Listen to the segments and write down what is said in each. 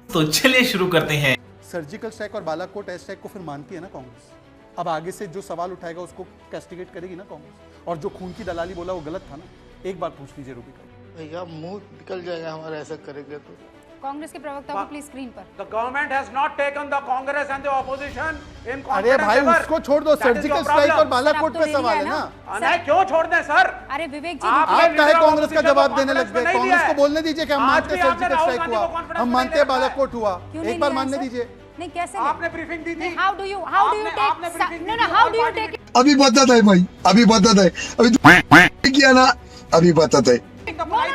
तो चलिए शुरू करते हैं। सर्जिकल स्ट्राइक और बालाकोट एयर स्ट्राइक को फिर मानती है ना कांग्रेस। अब आगे से जो सवाल उठाएगा उसको कैस्टिगेट करेगी ना कांग्रेस। और जो खून की दलाली बोला वो गलत था ना, एक बार पूछ लीजिए रूबी का। भैया मुंह निकल जाएगा हमारा ऐसा करेंगे तो। कांग्रेस के प्रवक्ता को प्लीज स्क्रीन पर। The government has not taken the Congress and the opposition in अरे भाई confidence उसको छोड़ दो, सर्जिकल स्ट्राइक और बालाकोट पे सवाल है ना। नहीं क्यों छोड़ दें सर? अरे विवेक जी, आप काहे कांग्रेस का जवाब देने लग गए? कांग्रेस को बोलने दीजिए कि हम मानते हैं सर्जिकल स्ट्राइक हुआ, हम मानते हैं बालाकोट हुआ, एक बार मानने दीजिए। नहीं कैसे आपने ब्रीफिंग दी थी। How do you take no how do you take अभी बता है भाई, अभी बता है, अभी किया ना, अभी बता है।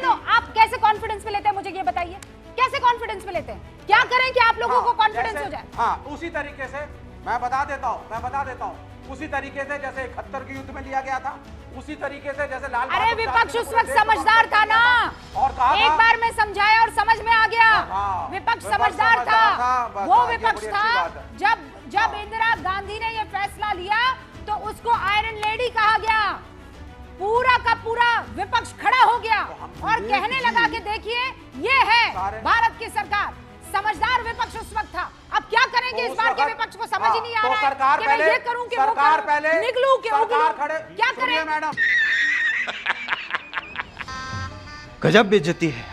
नो आप कैसे कॉन्फिडेंस में लेते हैं, मुझे ये बताइए कैसे कॉन्फिडेंस में लेते हैं? क्या करें कि आप लोगों को कॉन्फिडेंस हो जाए? हाँ उसी तरीके से मैं बता देता हूँ उसी तरीके से जैसे 71 के युद्ध में लिया गया था, उसी तरीके से जैसे लाल। अरे विपक्ष उस वक्त समझदार था ना, और कहा एक बार में समझाया और समझ में आ गया। विपक्ष समझदार था, वो विपक्ष था जब इंदिरा गांधी ने ये फैसला लिया तो उसको आयरन लेडी कहा गया। पूरा का पूरा विपक्ष खड़ा हो गया और कहने लगा कि देखिए ये है भारत की सरकार। समझदार विपक्ष उस वक्त था। अब क्या करेंगे इस बार के विपक्ष को समझ ही नहीं आ रहा है कि मैं ये करूं कि वो करूं, निकलूं कि उगलूं, क्या करें? मैडम गजब बेइज्जती है।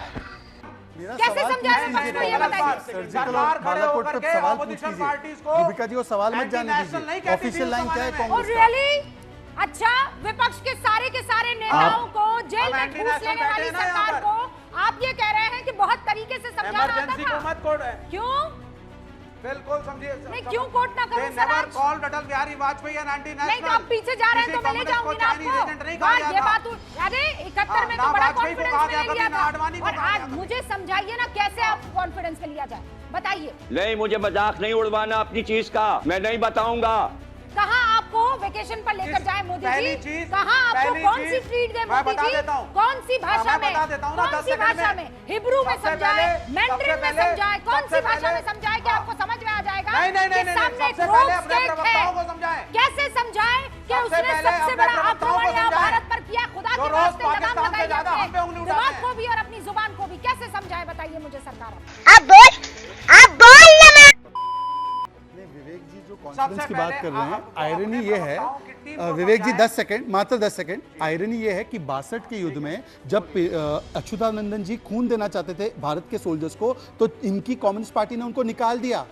कैसे समझाएं विपक्ष को, ये बताइए। सर्जिकल और बालाकोट पे सवाल पूछ लीजिए रूबिका जी, वो सवाल मत जाने दीजिए। ऑफिशियल लाइन क्या है कांग्रेस का? रियली अच्छा, विपक्ष के सारे नेताओं को जेल में ठूस लेने वाली सरकार को आप ये कह रहे हैं कि बहुत तरीके से समझाना आता इमरजेंसी को था। मत कोड है। क्यों? बिल्कुल समझिए। नहीं क्यों कोट ना करूं सर आज? Call Atal Bihari Vajpayee and anti national. नहीं तो आप पीछे जा रहे हैं तो मैं ले जाऊंगी ना आपको। और ये बात अरे 71 में तो बड़ा कॉन्फिडेंस में लिया था और आज मुझे समझाइए ना कैसे आप कॉन्फिडेंस में लिया जाए, बताइए। नहीं मुझे मजाक नहीं उड़वाना अपनी चीज का, मैं नहीं बताऊंगा। कहाँ आपको वेकेशन पर लेकर जाए मोदी जी? कहाँ आपको कौन सी ट्रीट दे मोदी जी? कौन सी भाषा में, कौन सी भाषा में? हिब्रू में समझाए, मैंड्रिन में समझाए, कौन सी भाषा में समझाए कि आपको समझ में आ जाएगा कि सामने एक रोग स्टेट है? कैसे समझाए कि उसने सबसे बड़ा आक्रमण यहाँ भारत पर किया? खुदा के वास्ते लगाम लगाइए अपने दिमाग को भी और अपनी जुबान को भी। कैसे समझाए बताइए मुझे सरकार। आप विवेक जी जो कॉन्फिडेंस की बात कर रहे हैं, आयरनी ये है विवेक जी 10 सेकंड, मात्र 10 सेकंड। आयरनी ये है कि 62 के युद्ध में जब अच्युतानंदन जी खून देना चाहते थे भारत के सोल्जर्स को, तो इनकी कम्युनिस्ट पार्टी ने उनको निकाल दिया।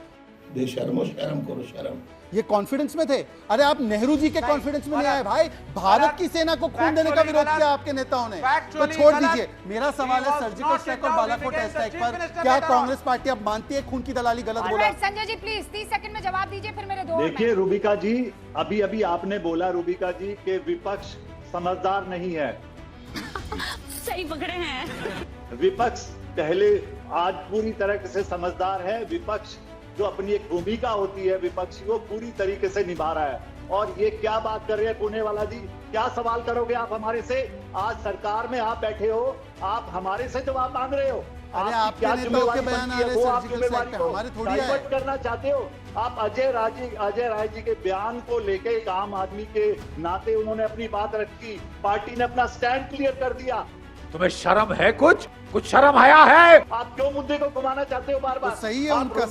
बेशर्मो शर्म करो शर्म। ये कॉन्फिडेंस में थे। अरे आप नेहरू जी के कॉन्फिडेंस में नहीं आए भाई, भारत की सेना को खून देने का विरोध किया आपके नेताओं ने। तो छोड़ दीजिए। मेरा सवाल है सर्जिकल स्ट्राइक और बालाकोट एयर स्ट्राइक पर क्या कांग्रेस पार्टी अब मानती है खून की दलाली गलत बोला? संजय जी प्लीज 30 सेकंड में जवाब दीजिए, फिर मेरे दो। देखिए रूबिका जी, अभी आपने बोला रूबिका जी कि विपक्ष समझदार नहीं है। सही पकड़े हैं। विपक्ष पहले आज पूरी तरह से समझदार है। विपक्ष जो अपनी एक भूमिका होती है विपक्षी, वो पूरी तरीके से निभा रहा है। और ये क्या बात कर रहे हैं पुणे वाला जी, क्या सवाल करोगे आप हमारे से? आज सरकार में आप बैठे हो, आप हमारे से जवाब मांग रहे हो। अरे आपके नेताओं के बयान आ रहे हैं सर्जिकल स्ट्राइक पे, हमारे थोड़ी है। करना चाहते हो आप? अजय राय जी के बयान को लेके एक आम आदमी के नाते उन्होंने अपनी बात रखी, पार्टी ने अपना स्टैंड क्लियर कर दिया। तुम्हें शर्म है? कुछ शर्म आया है? आप क्यों मुद्दे को घुमाना चाहते हो बार बार? तो सही है उनका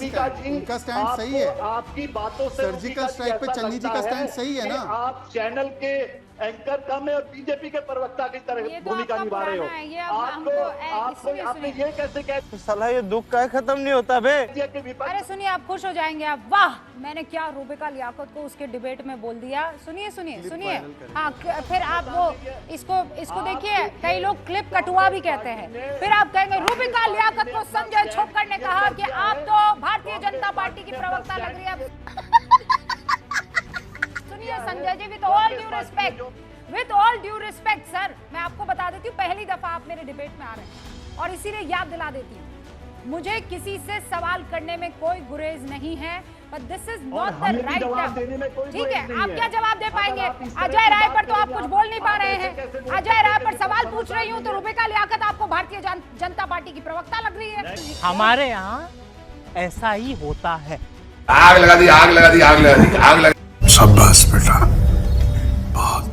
स्टैंड सही है। आपकी बातों से सर्जिकल स्ट्राइक पे चन्नी जी का स्टैंड सही है ना। आप चैनल के एंकर कम है और बीजेपी के प्रवक्ता की तरह भूमिका निभा रहे हो। आपने ये कैसे कह साला ये दुख का खत्म नहीं होता बे। अरे सुनिए, आप खुश हो जाएंगे आप। वाह, मैंने क्या रूबिका लियाकत को उसके डिबेट में बोल दिया। सुनिए हाँ, फिर आप वो इसको देखिए, कई लोग क्लिप कटुआ भी कहते हैं। फिर आप कहेंगे रूबिका लियाकत को संजय छोक्कर ने कहा कि आप तो भारतीय जनता पार्टी की प्रवक्ता लग रही है। सुनिए Sanjay ji, with all due respect sir, मैं आपको बता देती हूँ, पहली दफा आप मेरे डिबेट में आ रहे हैं और इसीलिए याद दिला देती हूँ, मुझे किसी से सवाल करने में कोई गुरेज नहीं है, but this is not the right time। ठीक है, आप क्या जवाब दे पाएंगे? अजय राय पर तो आप कुछ बोल नहीं पा रहे हैं। अजय राय पर सवाल पूछ रही हूँ तो रूबिका लियाकत आपको भारतीय जनता पार्टी की प्रवक्ता लग रही है। हमारे यहाँ ऐसा ही होता है। आग लगा दी, आग लगा दी, आग लगा दी, आग लगा। शाबाश बेटा, बहुत